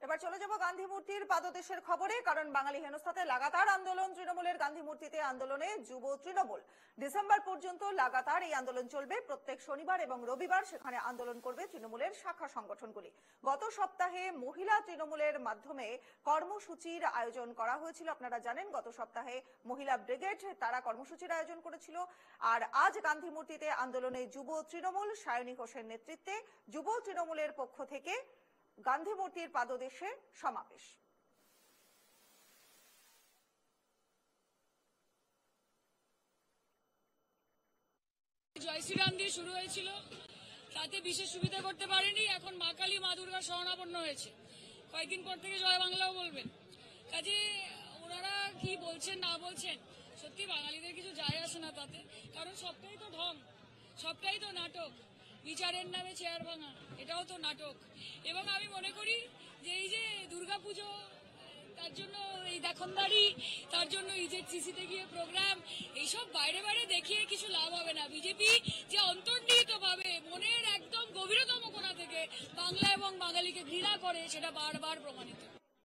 এবার চলে যাব গান্ধী মূর্তির পাদদেশের খবরে, কারণ বাঙালি হেনস্থাতে লাগাতার আন্দোলন তৃণমূলের। গান্ধী মূর্তিতে আন্দোলনে যুব তৃণমূল। ডিসেম্বর পর্যন্ত লাগাতার এই আন্দোলন চলবে। প্রত্যেক শনিবার এবং রবিবার সেখানে আন্দোলন করবে তৃণমূলের শাখা সংগঠনগুলি। গত সপ্তাহে মহিলা তৃণমূলের মাধ্যমে কর্মসূচির আয়োজন করা হয়েছিল। আপনারা জানেন গত সপ্তাহে মহিলা ব্রিগেড তারা কর্মসূচির আয়োজন করেছিল। আর আজ গান্ধী মূর্তিতে আন্দোলনে যুব তৃণমূল সায়নী ঘোষের নেতৃত্বে যুব তৃণমূলের পক্ষ থেকে গান্ধী মূর্তির পাদদেশে সমাবেশ। জয় শ্রীরাম দিয়ে শুরু হয়েছিল, তাতে বিশেষ সুবিধা করতে পারেনি। এখন মা কালী মা দুর্গা শরণাপন্ন হয়েছে, কয়েকদিন পর থেকে জয় বাংলাও বলবেন। কাজে ওনারা কি বলছেন না বলছেন সত্যি বাঙালিদের কিছু যায় আসে না তাতে, কারণ সবটাই তো ঢং, সবটাই তো নাটক। বিচারের নামে চেয়ার ভাঙা, এটাও তো নাটক। এবং আমি মনে করি যে এই যে দুর্গাপুজো, তার জন্য এই দেখনদারি, তার জন্য ইজেডসিসিতে গিয়ে প্রোগ্রাম, এইসব বাইরে বাইরে দেখিয়ে কিছু লাভ হবে না। বিজেপি যে অন্তর্নিহিত ভাবে মনের একদম গভীরতম কোণা থেকে বাংলা এবং বাঙালিকে ঘৃণা করে, সেটা বারবার প্রমাণিত।